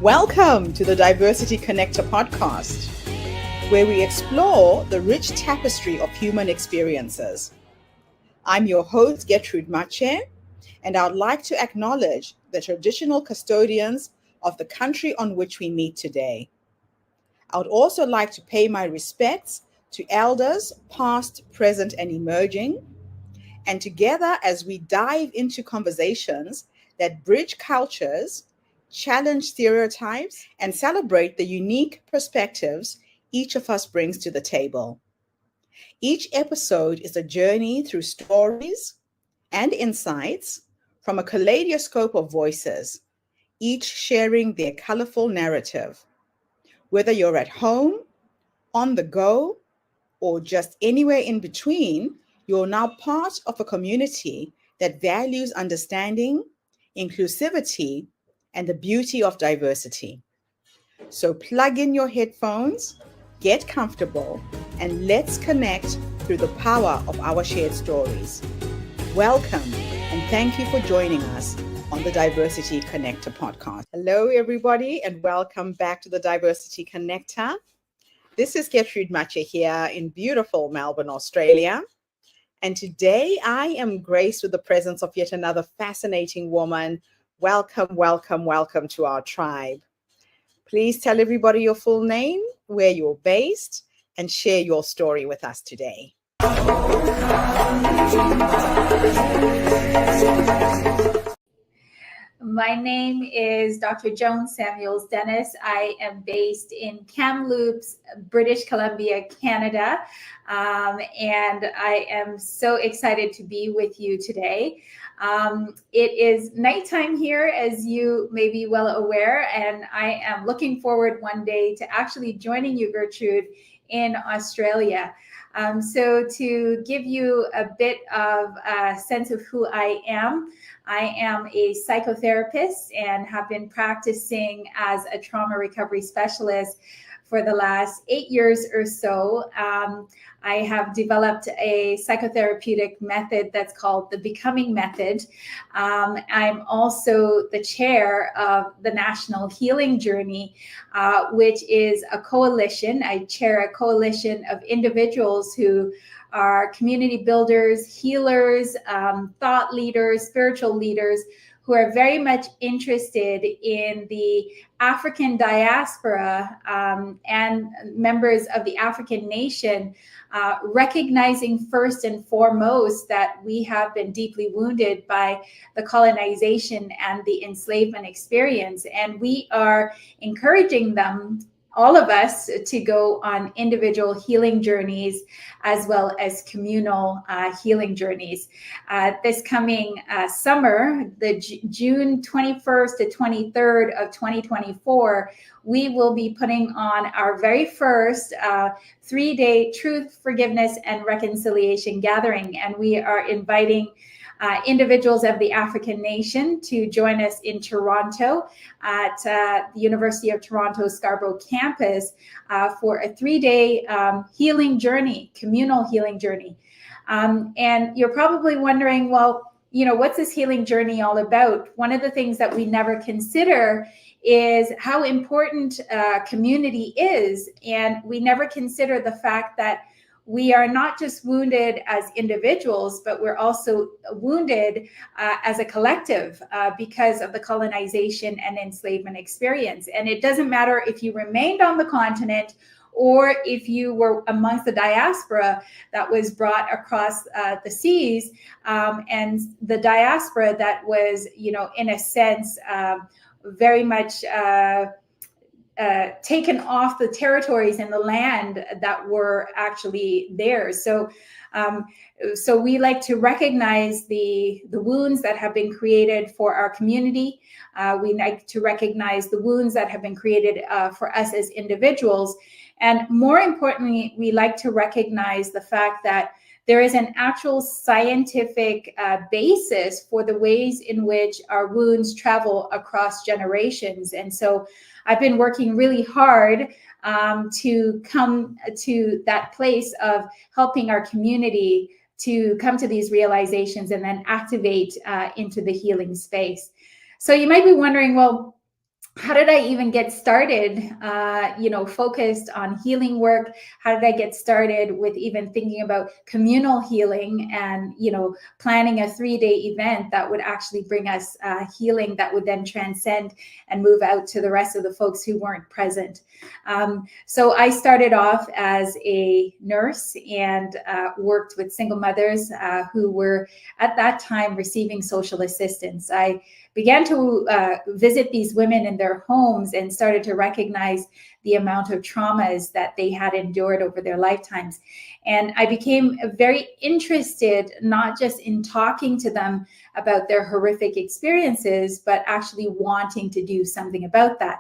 Welcome to the Diversity Connector podcast, where we explore the rich tapestry of human experiences. I'm your host, Gertrude Mache, and I'd like to acknowledge the traditional custodians of the country on which we meet today. I would also like to pay my respects to elders, past, present, and emerging, and together as we dive into conversations that bridge cultures, challenge stereotypes, and celebrate the unique perspectives each of us brings to the table. Each episode is a journey through stories and insights from a kaleidoscope of voices, each sharing their colorful narrative. Whether you're at home, on the go, or just anywhere in between, you're now part of a community that values understanding, inclusivity, and the beauty of diversity. So plug in your headphones, get comfortable, and let's connect through the power of our shared stories. Welcome, and thank you for joining us on the Diversity Connector podcast. Hello, everybody, and welcome back to the Diversity Connector. This is Gertrude Mache here in beautiful Melbourne, Australia. And today I am graced with the presence of yet another fascinating woman. Welcome, welcome, welcome to our tribe. Please tell everybody your full name, where you're based, and share your story with us today. My name is Dr. Joan Samuels-Dennis. I am based in Kamloops, British Columbia, Canada. And I am so excited to be with you today. It is nighttime here, as you may be well aware, and I am looking forward one day to actually joining you, Gertrude, in Australia. So to give you a bit of a sense of who I am a psychotherapist and have been practicing as a trauma recovery specialist for the last 8 years or so. I have developed a psychotherapeutic method that's called the Becoming Method. I'm also the chair of the National Healing Journey, which is a coalition. I chair a coalition of individuals who are community builders, healers, thought leaders, spiritual leaders, who are very much interested in the African diaspora and members of the African nation, recognizing first and foremost that we have been deeply wounded by the colonization and the enslavement experience. And we are encouraging them, all of us, to go on individual healing journeys as well as communal healing journeys. This coming summer, the June 21st to 23rd of 2024, we will be putting on our very first 3-day Truth, Forgiveness, and Reconciliation gathering. And we are inviting individuals of the African nation to join us in Toronto at the University of Toronto Scarborough campus for a 3-day healing journey, communal healing journey. And you're probably wondering, well, what's this healing journey all about? One of the things that we never consider is how important community is. And we never consider the fact that we are not just wounded as individuals, but we're also wounded as a collective because of the colonization and enslavement experience. And it doesn't matter if you remained on the continent or if you were amongst the diaspora that was brought across the seas, and the diaspora that was, in a sense, very much taken off the territories and the land that were actually theirs. So we like to recognize the wounds that have been created for our community. We like to recognize the wounds that have been created for us as individuals. And more importantly, we like to recognize the fact that there is an actual scientific basis for the ways in which our wounds travel across generations. And so I've been working really hard to come to that place of helping our community to come to these realizations and then activate into the healing space. So you might be wondering, well, how did I even get started, focused on healing work? How did I get started with even thinking about communal healing and, planning a 3-day event that would actually bring us healing that would then transcend and move out to the rest of the folks who weren't present. So I started off as a nurse and worked with single mothers who were at that time receiving social assistance. I began to visit these women in their homes and started to recognize the amount of traumas that they had endured over their lifetimes. And I became very interested, not just in talking to them about their horrific experiences, but actually wanting to do something about that.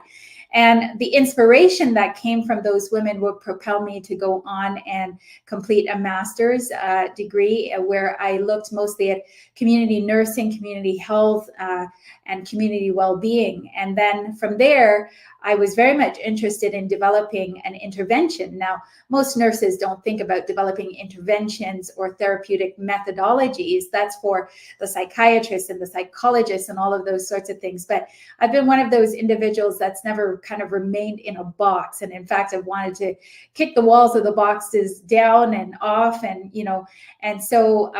And the inspiration that came from those women would propel me to go on and complete a master's degree where I looked mostly at community nursing, community health, and community well-being. And then from there, I was very much interested in developing an intervention. Now, most nurses don't think about developing interventions or therapeutic methodologies. That's for the psychiatrists and the psychologists and all of those sorts of things. But I've been one of those individuals that's never kind of remained in a box. And in fact, I've wanted to kick the walls of the boxes down and off. And so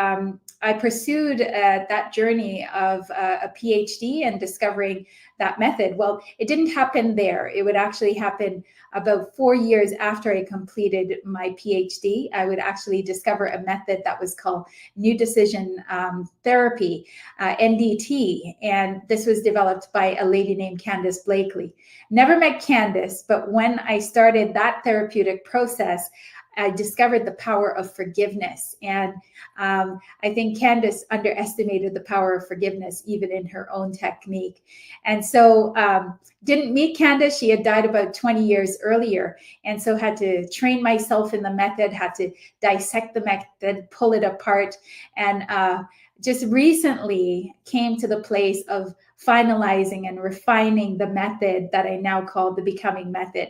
I pursued that journey of a PhD and discovering that method. Well, it didn't happen there. It would actually happen about 4 years after I completed my PhD. I would actually discover a method that was called New Decision Therapy, NDT. And this was developed by a lady named Candace Blakely. Never met Candace, but when I started that therapeutic process, I discovered the power of forgiveness. And I think Candace underestimated the power of forgiveness, even in her own technique. And so didn't meet Candace. She had died about 20 years earlier. And so had to train myself in the method, had to dissect the method, pull it apart. And just recently came to the place of finalizing and refining the method that I now call the Becoming Method.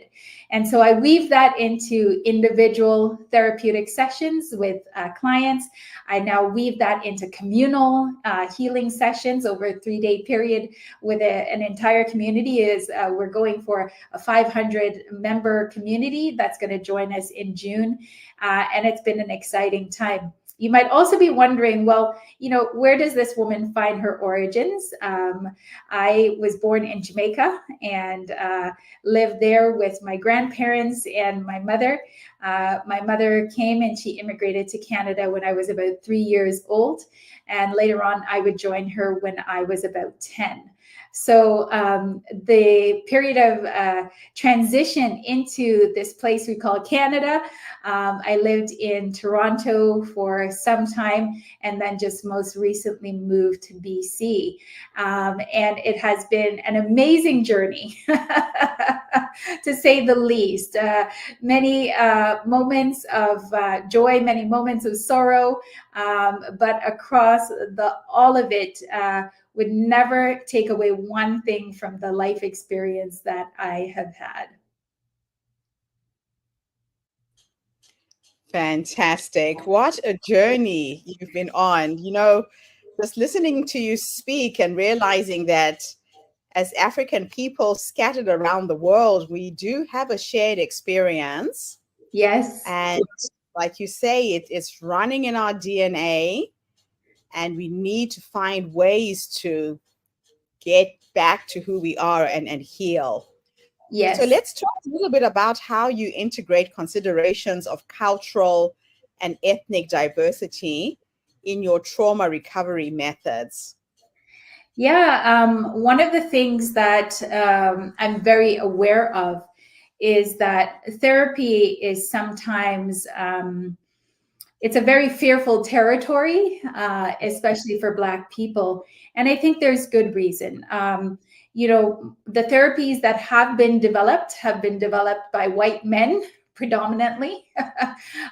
And so I weave that into individual therapeutic sessions with clients. I now weave that into communal healing sessions over a 3-day period with an entire community. We're going for a 500 member community that's going to join us in June. And it's been an exciting time. You might also be wondering, well, where does this woman find her origins? I was born in Jamaica and lived there with my grandparents and my mother. My mother came and she immigrated to Canada when I was about 3 years old. And later on, I would join her when I was about 10. So the period of transition into this place we call Canada, I lived in Toronto for some time and then just most recently moved to BC. And it has been an amazing journey, to say the least. Many moments of joy, many moments of sorrow, but across all of it, would never take away one thing from the life experience that I have had. Fantastic. What a journey you've been on. Just listening to you speak and realizing that as African people scattered around the world, we do have a shared experience. Yes. And like you say, it's running in our DNA, and we need to find ways to get back to who we are and heal. Yes. So let's talk a little bit about how you integrate considerations of cultural and ethnic diversity in your trauma recovery methods. Yeah, one of the things that I'm very aware of is that therapy is sometimes it's a very fearful territory, especially for Black people. And I think there's good reason. The therapies that have been developed by white men predominantly,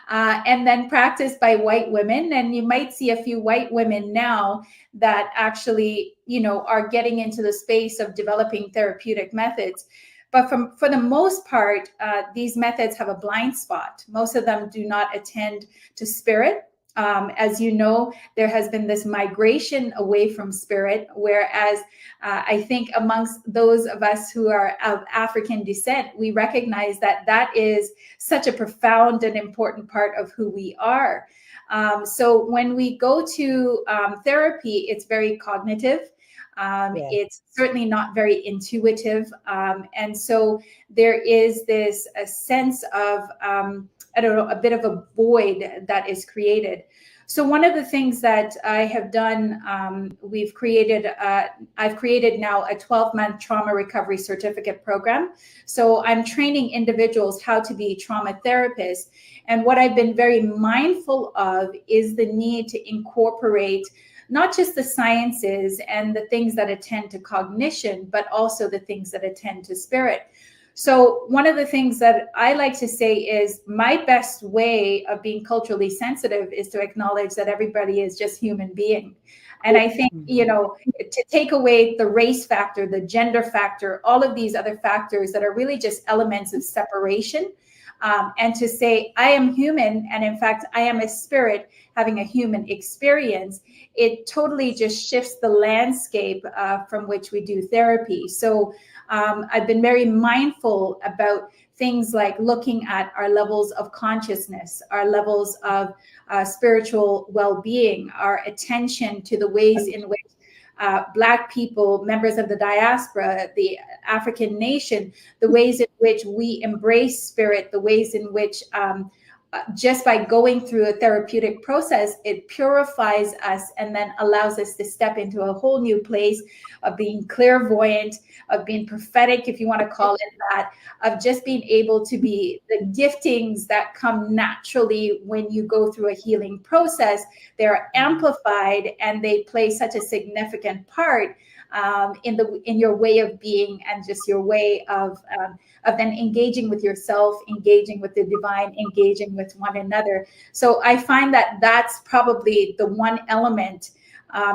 and then practiced by white women. And you might see a few white women now that actually, are getting into the space of developing therapeutic methods. But for the most part, these methods have a blind spot. Most of them do not attend to spirit. As you know, there has been this migration away from spirit, whereas I think amongst those of us who are of African descent, we recognize that that is such a profound and important part of who we are. So when we go to therapy, it's very cognitive. It's certainly not very intuitive. And so there is this a sense of, I don't know, a bit of a void that is created. So one of the things that I have done, I've created now a 12-month trauma recovery certificate program. So I'm training individuals how to be trauma therapists. And what I've been very mindful of is the need to incorporate not just the sciences and the things that attend to cognition, but also the things that attend to spirit. So one of the things that I like to say is my best way of being culturally sensitive is to acknowledge that everybody is just human being. And I think, to take away the race factor, the gender factor, all of these other factors that are really just elements of separation, and to say, I am human, and in fact, I am a spirit having a human experience, it totally just shifts the landscape from which we do therapy. So I've been very mindful about things like looking at our levels of consciousness, our levels of spiritual well-being, our attention to the ways in which Black people, members of the diaspora, the African nation, the ways in which we embrace spirit, the ways in which just by going through a therapeutic process, it purifies us and then allows us to step into a whole new place of being clairvoyant, of being prophetic, if you want to call it that, of just being able to be the giftings that come naturally when you go through a healing process. They're amplified and they play such a significant part in your way of being and just your way of then engaging with yourself, engaging with the divine, engaging with one another. So I find that that's probably the one element,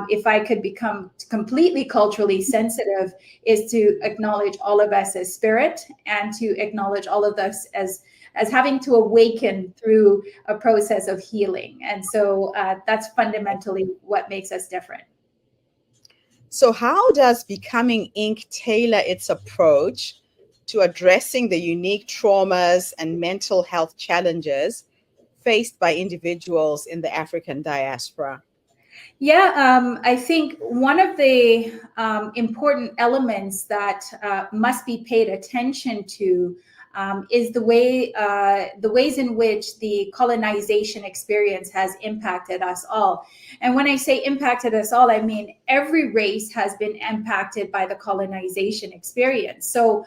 if I could become completely culturally sensitive, is to acknowledge all of us as spirit and to acknowledge all of us as having to awaken through a process of healing. And so that's fundamentally what makes us different. So how does Becoming Inc. tailor its approach to addressing the unique traumas and mental health challenges faced by individuals in the African diaspora? Yeah, I think one of the important elements that must be paid attention to is the ways in which the colonization experience has impacted us all. And when I say impacted us all, I mean every race has been impacted by the colonization experience. So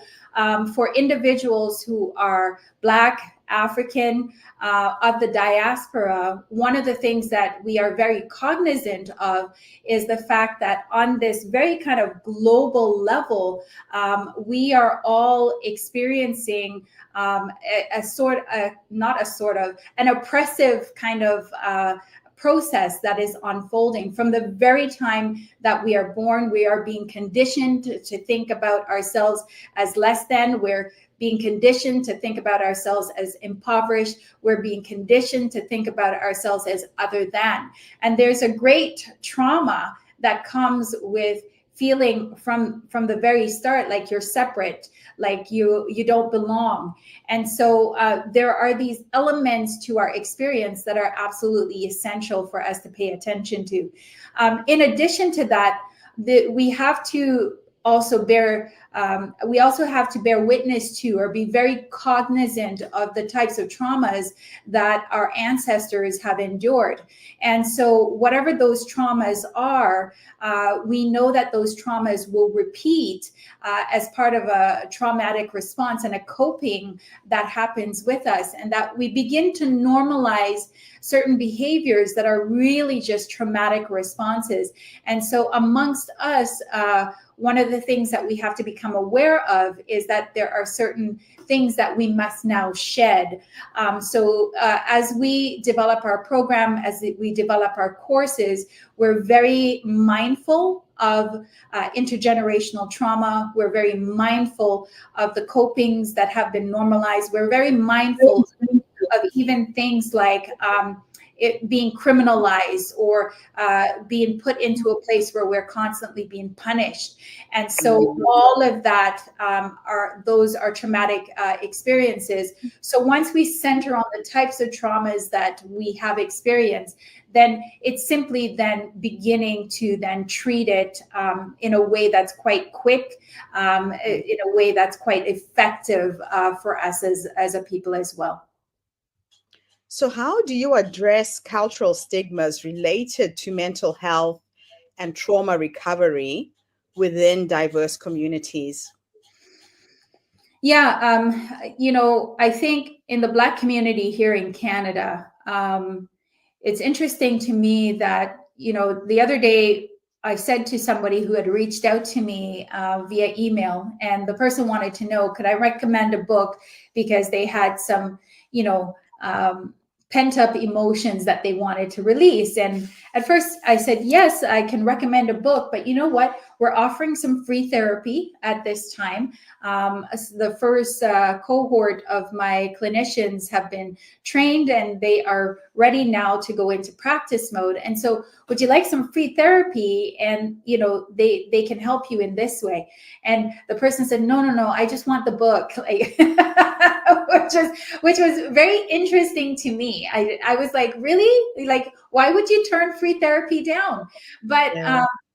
for individuals who are Black, African, of the diaspora, one of the things that we are very cognizant of is the fact that on this very kind of global level, we are all experiencing an oppressive kind of process that is unfolding. From the very time that we are born, we are being conditioned to think about ourselves as less than. We're being conditioned to think about ourselves as impoverished. We're being conditioned to think about ourselves as other than. And there's a great trauma that comes with feeling from the very start like you're separate, like you don't belong. And so there are these elements to our experience that are absolutely essential for us to pay attention to. In addition to that, we have to also bear witness to or be very cognizant of the types of traumas that our ancestors have endured. And so whatever those traumas are, we know that those traumas will repeat as part of a traumatic response and a coping that happens with us, and that we begin to normalize certain behaviors that are really just traumatic responses. And so amongst us, one of the things that we have to become aware of is that there are certain things that we must now shed. So as we develop our program, as we develop our courses, we're very mindful of intergenerational trauma. We're very mindful of the copings that have been normalized. We're very mindful of even things like it being criminalized or being put into a place where we're constantly being punished. And so all of that are traumatic experiences. So once we center on the types of traumas that we have experienced, then it's simply then beginning to then treat it in a way that's quite quick, in a way that's quite effective for us as a people as well. So how do you address cultural stigmas related to mental health and trauma recovery within diverse communities? Yeah, I think in the Black community here in Canada, it's interesting to me that, the other day I said to somebody who had reached out to me via email, and the person wanted to know, could I recommend a book because they had some, pent up emotions that they wanted to release. And at first I said, yes, I can recommend a book, but you know what? We're offering some free therapy at this time. The first cohort of my clinicians have been trained and they are ready now to go into practice mode. And so would you like some free therapy? And, they can help you in this way. And the person said, no, I just want the book. Like, which was very interesting to me. I was like, really? Like, why would you turn free therapy down? But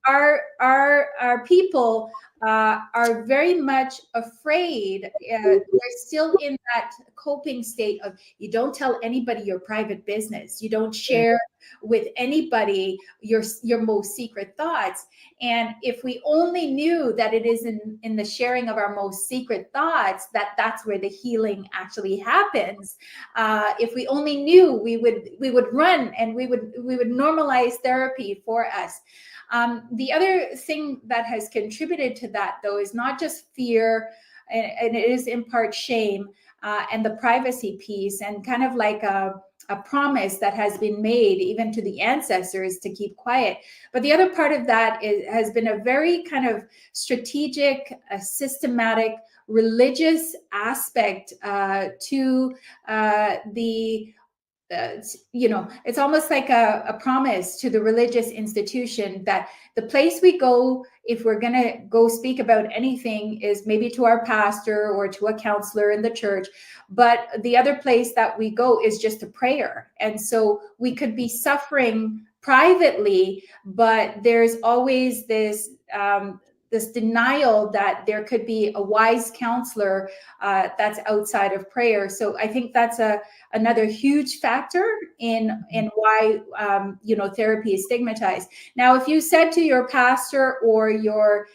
our people are very much afraid. They're still in that coping state of, you don't tell anybody your private business. You don't share with anybody your most secret thoughts. And if we only knew that it is in the sharing of our most secret thoughts, that's where the healing actually happens. If we only knew, we would run, and we would normalize therapy for us. The other thing that has contributed to that, though, is not just fear, and it is in part shame, and the privacy piece, and kind of like a promise that has been made even to the ancestors to keep quiet. But the other part of that has been a very kind of strategic, systematic, religious aspect to the it's almost like a promise to the religious institution that the place we go, if we're going to go speak about anything, is maybe to our pastor or to a counselor in the church. But the other place that we go is just a prayer. And so we could be suffering privately, but there's always this denial that there could be a wise counselor that's outside of prayer. So I think that's another huge factor in why therapy is stigmatized. Now, if you said to your pastor or your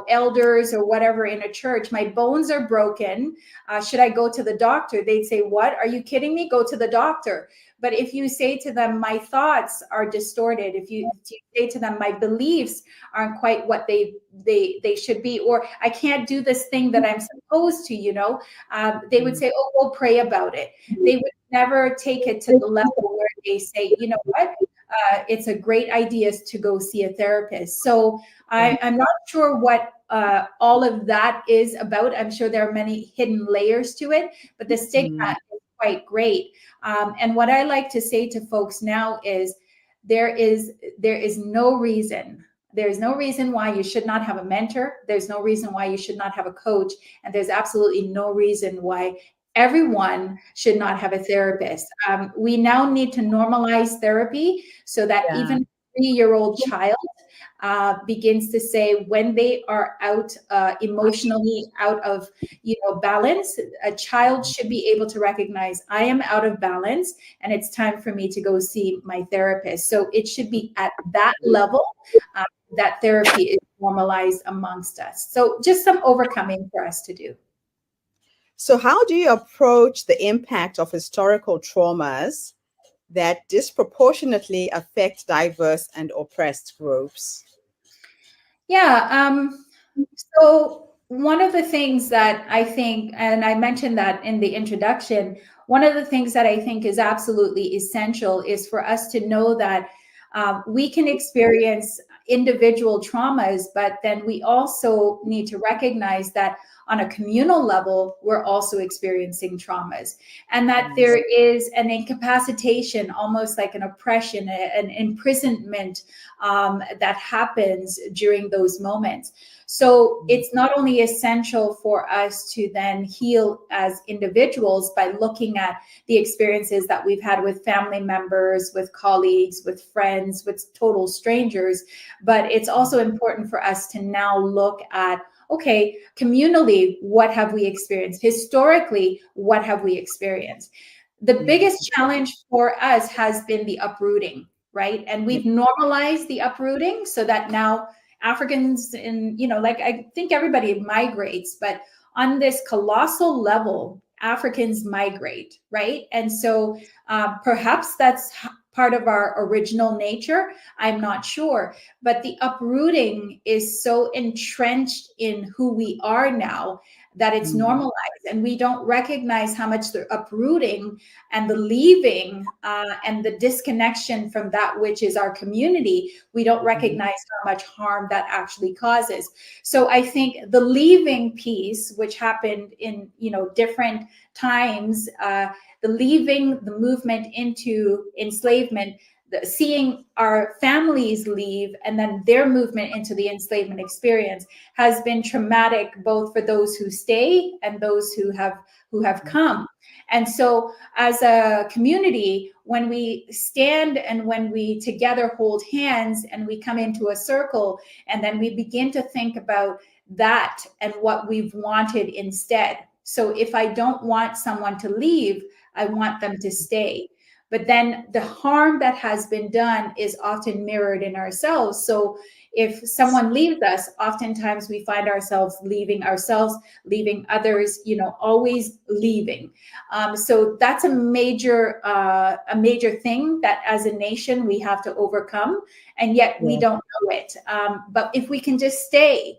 elders or whatever in a church, my bones are broken, should I go to the doctor? They'd say, what? Are you kidding me? Go to the doctor. But if you say to them, my thoughts are distorted, if you say to them, my beliefs aren't quite what they should be, or I can't do this thing that I'm supposed to, they would say, oh, we'll pray about it. They would never take it to the level where they say, you know what, it's a great idea to go see a therapist. So I'm not sure what all of that is about. I'm sure there are many hidden layers to it, but the stigma is quite great. And what I like to say to folks now is there is no reason. There's no reason why you should not have a mentor. There's no reason why you should not have a coach. And there's absolutely no reason why everyone should not have a therapist. We now need to normalize therapy so that even a 3-year-old child begins to say when they are out emotionally out of balance, a child should be able to recognize, I am out of balance and it's time for me to go see my therapist. So it should be at that level that therapy is normalized amongst us. So just some overcoming for us to do. So how do you approach the impact of historical traumas that disproportionately affect diverse and oppressed groups? Yeah. So one of the things that I think, and I mentioned that in the introduction, one of the things that I think is absolutely essential is for us to know that we can experience individual traumas, but then we also need to recognize that on a communal level, we're also experiencing traumas, and that there is an incapacitation, almost like an oppression, an imprisonment that happens during those moments. So it's not only essential for us to then heal as individuals by looking at the experiences that we've had with family members, with colleagues, with friends, with total strangers, but it's also important for us to now look at, okay, communally, what have we experienced? Historically, what have we experienced? The biggest challenge for us has been the uprooting, right? And we've normalized the uprooting so that now Africans, and like, I think everybody migrates, but on this colossal level, Africans migrate, right? And so perhaps that's part of our original nature. I'm not sure, but the uprooting is so entrenched in who we are now that it's normalized, and we don't recognize how much the uprooting and the leaving and the disconnection from that which is our community, we don't recognize how much harm that actually causes. So I think the leaving piece, which happened in different times, the leaving, the movement into enslavement, seeing our families leave, and then their movement into the enslavement experience has been traumatic, both for those who stay and those who have come. And so as a community, when we stand and when we together hold hands and we come into a circle, and then we begin to think about that and what we've wanted instead. So if I don't want someone to leave, I want them to stay. But then the harm that has been done is often mirrored in ourselves. So if someone leaves us, oftentimes we find ourselves, leaving others, always leaving. So that's a major thing that as a nation we have to overcome, and yet we don't know it. But if we can just stay,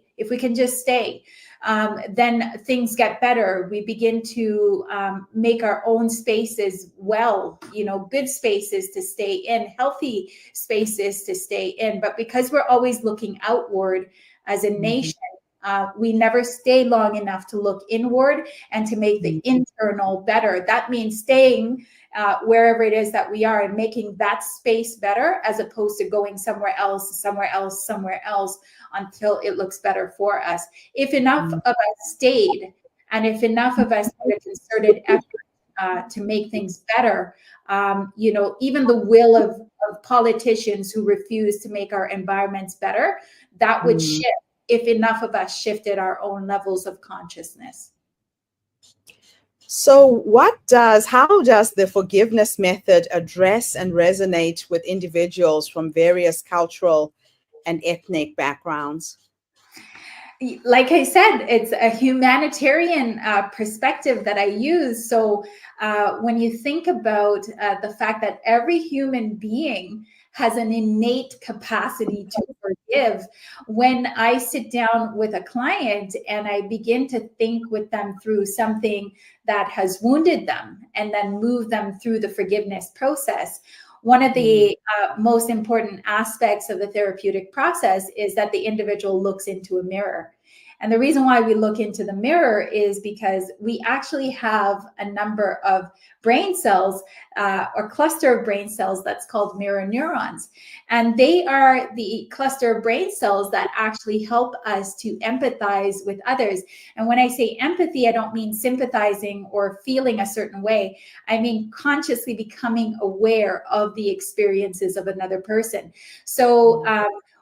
then things get better. We begin to make our own spaces good spaces to stay in, healthy spaces to stay in. But because we're always looking outward as a nation, we never stay long enough to look inward and to make the internal better. That means staying wherever it is that we are and making that space better, as opposed to going somewhere else until it looks better for us. If enough of us stayed, and if enough of us had a concerted effort to make things better, even the will of politicians who refuse to make our environments better, that would shift if enough of us shifted our own levels of consciousness. So how does the forgiveness method address and resonate with individuals from various cultural and ethnic backgrounds? Like I said, it's a humanitarian perspective that I use. So when you think about the fact that every human being has an innate capacity to forgive, when I sit down with a client and I begin to think with them through something that has wounded them and then move them through the forgiveness process, one of the most important aspects of the therapeutic process is that the individual looks into a mirror. And the reason why we look into the mirror is because we actually have a number of brain cells or cluster of brain cells that's called mirror neurons. And they are the cluster of brain cells that actually help us to empathize with others. And when I say empathy, I don't mean sympathizing or feeling a certain way. I mean consciously becoming aware of the experiences of another person. So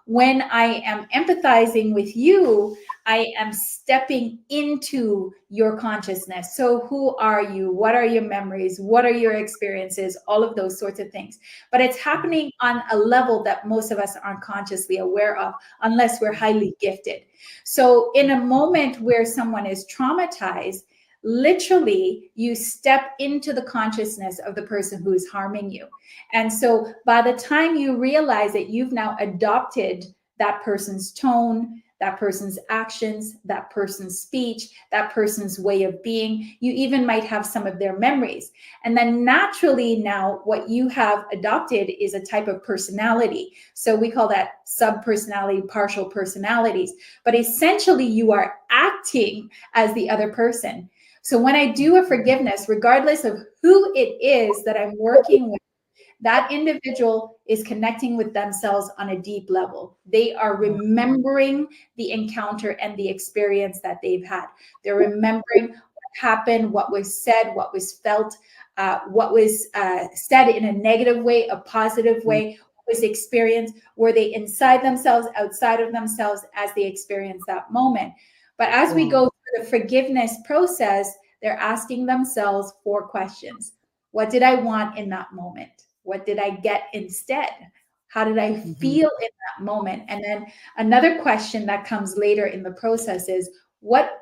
when I am empathizing with you, I am stepping into your consciousness. So who are you? What are your memories? What are your experiences? All of those sorts of things. But it's happening on a level that most of us aren't consciously aware of, unless we're highly gifted. So in a moment where someone is traumatized, literally you step into the consciousness of the person who is harming you. And so by the time you realize that you've now adopted that person's tone, that person's actions, that person's speech, that person's way of being. You even might have some of their memories. And then naturally now what you have adopted is a type of personality. So we call that sub-personality, partial personalities. But essentially you are acting as the other person. So when I do a forgiveness, regardless of who it is that I'm working with, that individual is connecting with themselves on a deep level. They are remembering the encounter and the experience that they've had. They're remembering what happened, what was said, what was felt, what was said in a negative way, a positive way, what was experienced. Were they inside themselves, outside of themselves as they experienced that moment? But as we go through the forgiveness process, they're asking themselves 4 questions. What did I want in that moment? What did I get instead? How did I feel in that moment? And then another question that comes later in the process is, what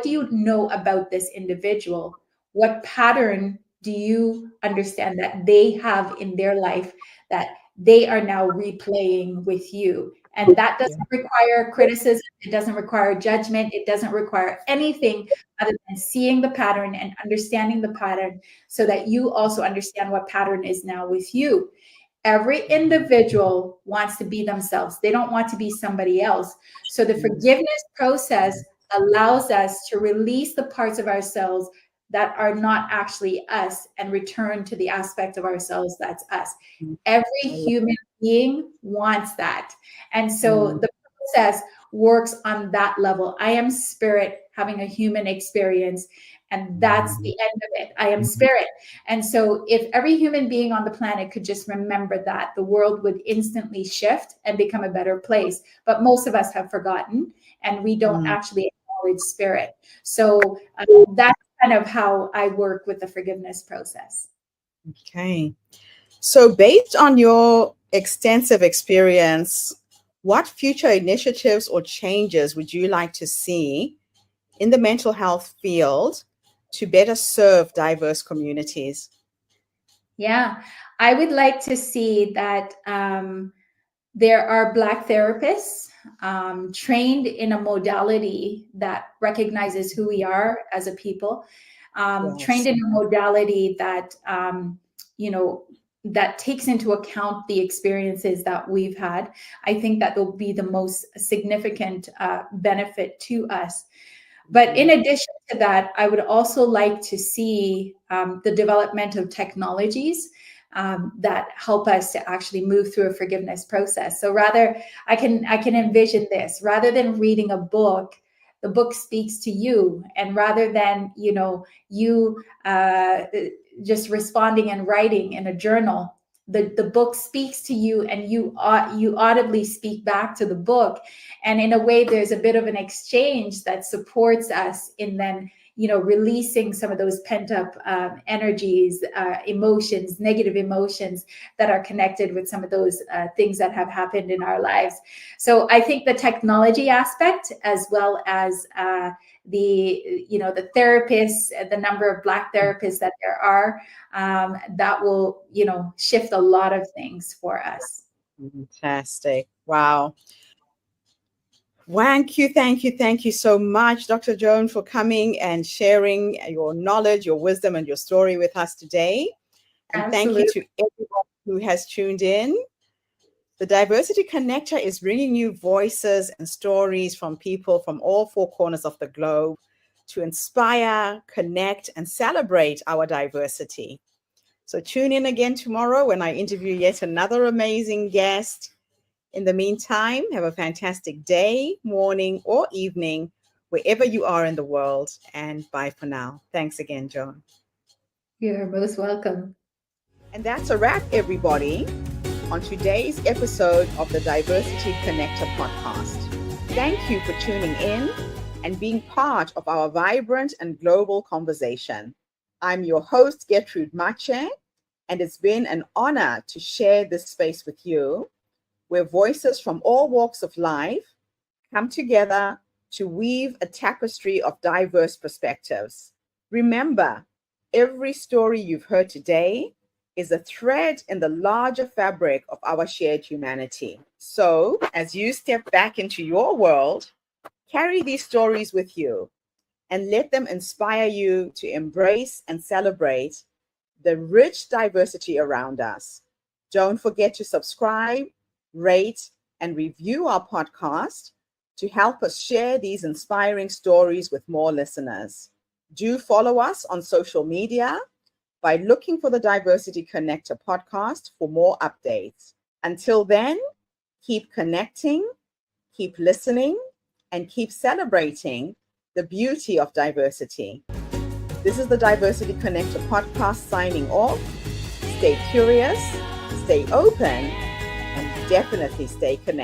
do you know about this individual? What pattern do you understand that they have in their life that they are now replaying with you? And that doesn't require criticism. It doesn't require judgment. It doesn't require anything other than seeing the pattern and understanding the pattern so that you also understand what pattern is now with you. Every individual wants to be themselves. They don't want to be somebody else. So the forgiveness process allows us to release the parts of ourselves that are not actually us and return to the aspect of ourselves that's us. Every human being wants that. And so the process works on that level. I am spirit having a human experience, and that's the end of it. I am spirit. And so if every human being on the planet could just remember that, the world would instantly shift and become a better place. But most of us have forgotten, and we don't actually acknowledge spirit. So that's kind of how I work with the forgiveness process. Okay. So based on your extensive experience, what future initiatives or changes would you like to see in the mental health field to better serve diverse communities? Yeah, I would like to see that there are Black therapists trained in a modality that recognizes who we are as a people, trained in a modality that, that takes into account the experiences that we've had. I think that will be the most significant benefit to us. But in addition to that, I would also like to see the development of technologies that help us to actually move through a forgiveness process. So rather, I can envision this, rather than reading a book, the book speaks to you. And rather than, you just responding and writing in a journal, the book speaks to you, and you audibly speak back to the book. And in a way, there's a bit of an exchange that supports us in then, releasing some of those pent up energies, emotions, negative emotions that are connected with some of those things that have happened in our lives. So I think the technology aspect, as well as the therapists, the number of Black therapists that there are, that will, shift a lot of things for us. Fantastic. Wow. Thank you so much, Dr. Joan, for coming and sharing your knowledge, your wisdom, and your story with us today. And Absolutely. thank you to everyone who has tuned in. The Diversity Connector is bringing you voices and stories from people from all 4 corners of the globe to inspire, connect, and celebrate our diversity. So tune in again tomorrow when I interview yet another amazing guest. In the meantime, have a fantastic day, morning, or evening, wherever you are in the world. And bye for now. Thanks again, Joan. You're most welcome. And that's a wrap, everybody, on today's episode of the Diversity Connector podcast. Thank you for tuning in and being part of our vibrant and global conversation. I'm your host, Gertrude Mache, and it's been an honor to share this space with you, where voices from all walks of life come together to weave a tapestry of diverse perspectives. Remember, every story you've heard today is a thread in the larger fabric of our shared humanity. So, as you step back into your world, carry these stories with you and let them inspire you to embrace and celebrate the rich diversity around us. Don't forget to subscribe, rate, and review our podcast to help us share these inspiring stories with more listeners. Do follow us on social media by looking for the Diversity Connector podcast for more updates. Until then, keep connecting, keep listening, and keep celebrating the beauty of diversity. This is the Diversity Connector podcast signing off. Stay curious, stay open, and definitely stay connected.